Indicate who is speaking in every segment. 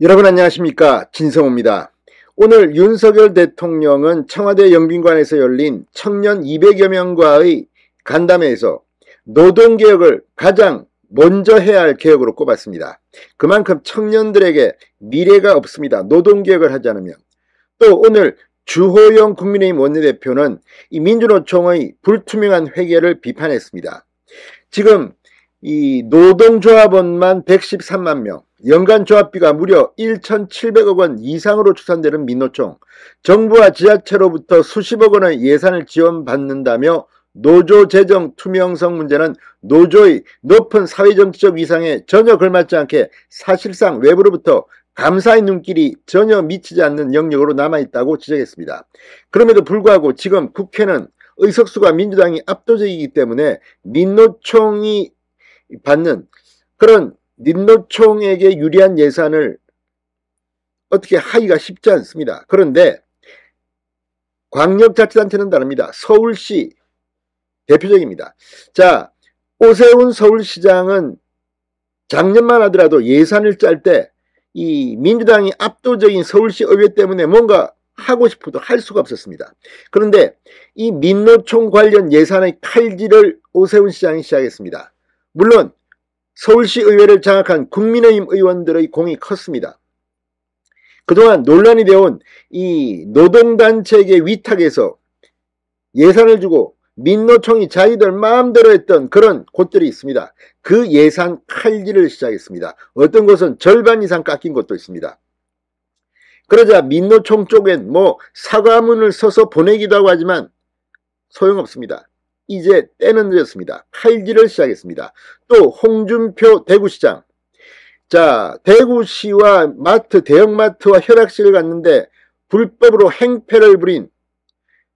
Speaker 1: 여러분 안녕하십니까, 진성호입니다. 오늘 윤석열 대통령은 청와대 영빈관에서 열린 청년 200여 명과의 간담회에서 노동개혁을 가장 먼저 해야 할 개혁으로 꼽았습니다. 그만큼 청년들에게 미래가 없습니다. 노동개혁을 하지 않으면. 또 오늘 주호영 국민의힘 원내대표는 이 민주노총의 불투명한 회계를 비판했습니다. 지금 이 노동조합원만 113만 명, 연간 조합비가 무려 1,700억 원 이상으로 추산되는 민노총, 정부와 지자체로부터 수십억 원의 예산을 지원받는다며 노조 재정 투명성 문제는 노조의 높은 사회정치적 위상에 전혀 걸맞지 않게 사실상 외부로부터 감사의 눈길이 전혀 미치지 않는 영역으로 남아있다고 지적했습니다. 그럼에도 불구하고 지금 국회는 의석수가 민주당이 압도적이기 때문에 민노총이 받는 그런 민노총에게 유리한 예산을 어떻게 하기가 쉽지 않습니다. 그런데 광역자치단체는 다릅니다. 서울시 대표적입니다. 자, 오세훈 서울시장은 작년만 하더라도 예산을 짤 때 이 민주당이 압도적인 서울시 의회 때문에 뭔가 하고 싶어도 할 수가 없었습니다. 그런데 이 민노총 관련 예산의 칼질을 오세훈 시장이 시작했습니다. 물론 서울시 의회를 장악한 국민의힘 의원들의 공이 컸습니다. 그동안 논란이 되어온 이 노동단체에게 위탁해서 예산을 주고 민노총이 자기들 마음대로 했던 그런 곳들이 있습니다. 그 예산 칼질을 시작했습니다. 어떤 곳은 절반 이상 깎인 곳도 있습니다. 그러자 민노총 쪽엔 뭐 사과문을 써서 보내기도 하고 하지만 소용없습니다. 이제 때는 늦었습니다. 칼질을 시작했습니다. 또 홍준표 대구시장. 자, 대구시와 마트, 대형마트와 협약식을 갔는데 불법으로 행패를 부린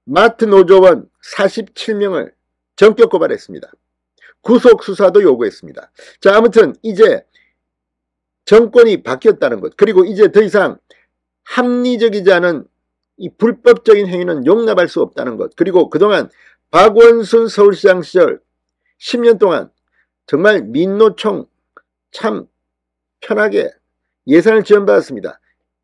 Speaker 1: 마트 노조원 47명을 전격 고발했습니다. 구속수사도 요구했습니다. 자, 아무튼 이제 정권이 바뀌었다는 것, 그리고 이제 더 이상 합리적이지 않은 이 불법적인 행위는 용납할 수 없다는 것, 그리고 그동안 박원순 서울시장 시절 10년 동안 정말 민노총 참 편하게 예산을 지원받았습니다.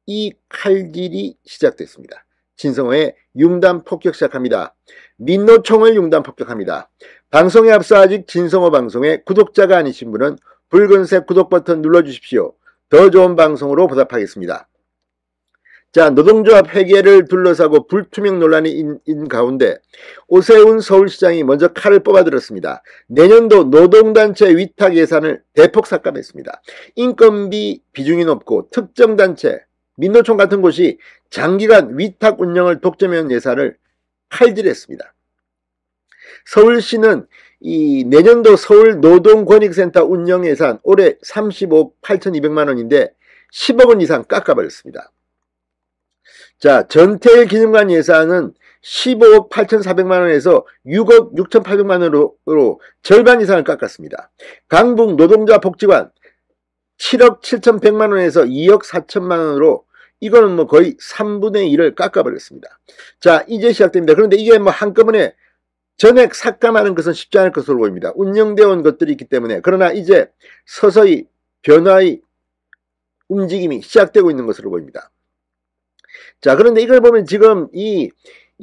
Speaker 1: 이 칼질이 시작됐습니다. 진성호의 융단 폭격 시작합니다. 민노총을 융단 폭격합니다. 방송에 앞서 아직 진성호 방송에 구독자가 아니신 분은 붉은색 구독 버튼 눌러주십시오. 더 좋은 방송으로 보답하겠습니다. 자, 노동조합 회계를 둘러싸고 불투명 논란이 있는 가운데 오세훈 서울시장이 먼저 칼을 뽑아들었습니다. 내년도 노동단체 위탁 예산을 대폭 삭감했습니다. 인건비 비중이 높고 특정단체, 민노총 같은 곳이 장기간 위탁 운영을 독점해온 예산을 칼질했습니다. 서울시는 이 내년도 서울 노동권익센터 운영 예산 올해 35억 8,200만 원인데 10억 원 이상 깎아버렸습니다. 자, 전태일 기념관 예산은 15억 8,400만 원에서 6억 6,800만 원으로 절반 이상을 깎았습니다. 강북 노동자 복지관 7억 7,100만 원에서 2억 4천만 원으로 이거는 뭐 거의 3분의 1을 깎아버렸습니다. 자, 이제 시작됩니다. 그런데 이게 뭐 한꺼번에 전액 삭감하는 것은 쉽지 않을 것으로 보입니다. 운영되어 온 것들이 있기 때문에. 그러나 이제 서서히 변화의 움직임이 시작되고 있는 것으로 보입니다. 자, 그런데 이걸 보면 지금 이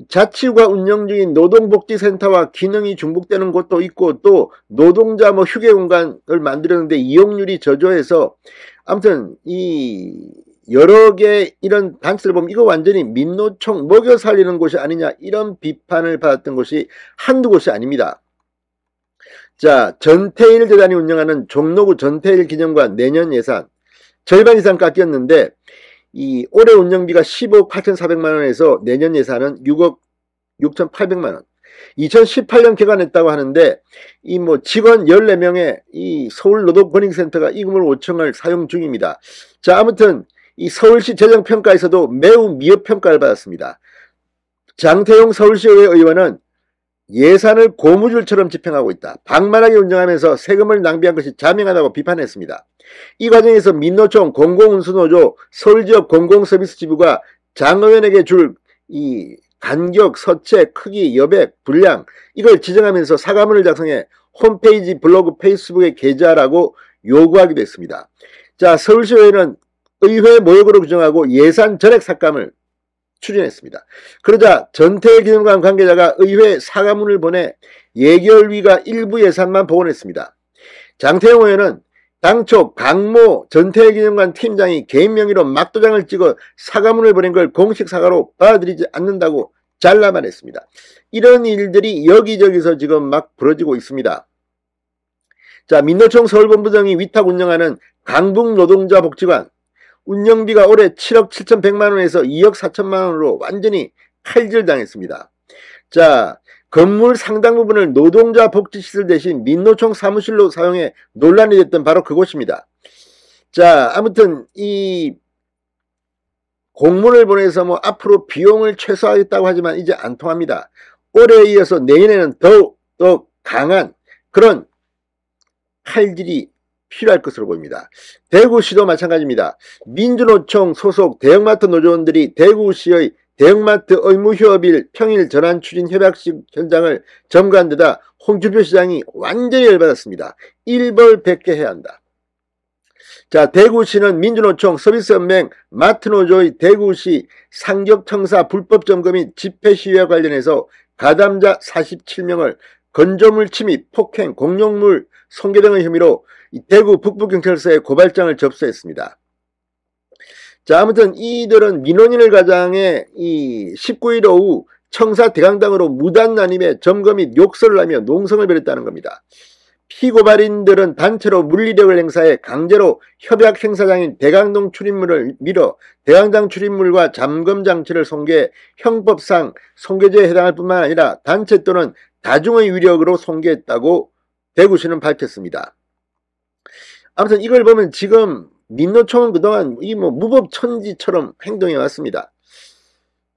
Speaker 1: 자치구가 운영 중인 노동복지센터와 기능이 중복되는 곳도 있고 또 노동자 뭐 휴게 공간을 만들었는데 이용률이 저조해서 아무튼 이 여러 개 이런 단체를 보면 이거 완전히 민노총 먹여 살리는 곳이 아니냐 이런 비판을 받았던 곳이 한두 곳이 아닙니다. 자, 전태일 재단이 운영하는 종로구 전태일 기념관 내년 예산 절반 이상 깎였는데 이 올해 운영비가 15억 8,400만 원에서 내년 예산은 6억 6,800만 원. 2018년 개관했다고 하는데 이 뭐 직원 14명의 이 서울 노동권익센터가 이금을 5천을 사용 중입니다. 자, 아무튼 이 서울시 재정평가에서도 매우 미흡평가를 받았습니다. 장태용 서울시의회 의원은 예산을 고무줄처럼 집행하고 있다. 방만하게 운영하면서 세금을 낭비한 것이 자명하다고 비판했습니다. 이 과정에서 민노총 공공운수노조 서울지역 공공서비스지부가 장의원에게 줄 이 간격, 서체, 크기, 여백, 분량 이걸 지정하면서 사과문을 작성해 홈페이지, 블로그, 페이스북에 게재하라고 요구하기도 했습니다. 자, 서울시의회는 의회 모욕으로 규정하고 예산 전액 삭감을 추진했습니다. 그러자 전태일 기념관 관계자가 의회 사과문을 보내 예결위가 일부 예산만 복원했습니다. 장태영 의원은 당초 강모 전태일 기념관 팀장이 개인 명의로 막도장을 찍어 사과문을 보낸 걸 공식 사과로 받아들이지 않는다고 잘라 말했습니다. 이런 일들이 여기저기서 지금 막 벌어지고 있습니다. 자, 민노총 서울본부장이 위탁 운영하는 강북노동자복지관 운영비가 올해 7억 7,100만원에서 2억 4천만원으로 완전히 칼질당했습니다. 자, 건물 상당 부분을 노동자 복지시설 대신 민노총 사무실로 사용해 논란이 됐던 바로 그곳입니다. 자, 아무튼 이 공문을 보내서 뭐 앞으로 비용을 최소화하겠다고 하지만 이제 안 통합니다. 올해에 이어서 내년에는 더욱 더 강한 그런 칼질이 필요할 것으로 보입니다. 대구시도 마찬가지입니다. 민주노총 소속 대형마트 노조원들이 대구시의 대형마트 의무휴업일 평일 전환 추진 협약식 현장을 점거한 데다 홍준표 시장이 완전히 열받았습니다. 일벌백계 해야 한다. 자, 대구시는 민주노총 서비스연맹 마트노조의 대구시 상격청사 불법 점거 및 집회 시위와 관련해서 가담자 47명을 건조물 침입, 폭행, 공용물 손괴 등의 혐의로 대구 북부경찰서에 고발장을 접수했습니다. 자, 아무튼 이들은 민원인을 가장해 19일 오후 청사 대강당으로 무단 난입해 점거 및 욕설을 하며 농성을 벌였다는 겁니다. 피고발인들은 단체로 물리력을 행사해 강제로 협약 행사장인 대강동 출입물을 밀어 대강당 출입물과 잠금장치를 손괴해 형법상 손괴죄에 해당할 뿐만 아니라 단체 또는 다중의 위력으로 손괴했다고 대구시는 밝혔습니다. 아무튼 이걸 보면 지금 민노총은 그동안 무법천지처럼 행동해 왔습니다.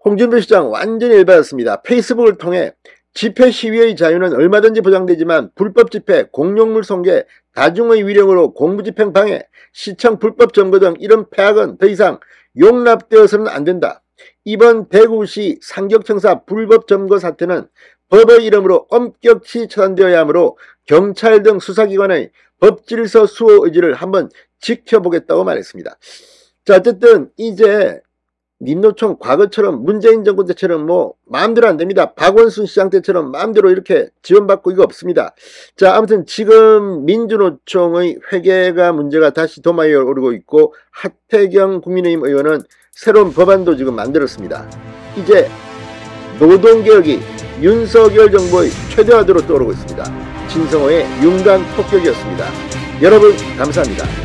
Speaker 1: 홍준표 시장 완전히 열받았습니다. 페이스북을 통해 집회 시위의 자유는 얼마든지 보장되지만 불법 집회, 공용물 손괴, 다중의 위력으로 공무집행 방해, 시청 불법 점거 등 이런 폐악은 더 이상 용납되어서는 안 된다. 이번 대구시 상격청사 불법 점거 사태는 법의 이름으로 엄격히 처단되어야 하므로 경찰 등 수사기관의 법질서 수호 의지를 한번 지켜보겠다고 말했습니다. 자, 어쨌든 이제 민노총 과거처럼 문재인 정부 때처럼 마음대로 안 됩니다. 박원순 시장 때처럼 마음대로 이렇게 지원받고 이거 없습니다. 자, 아무튼 지금 민주노총의 회계가 문제가 다시 도마에 오르고 있고 하태경 국민의힘 의원은 새로운 법안도 지금 만들었습니다. 이제 노동개혁이 윤석열 정부의 최대화도로 떠오르고 있습니다. 진성호의 윤간 폭격이었습니다. 여러분 감사합니다.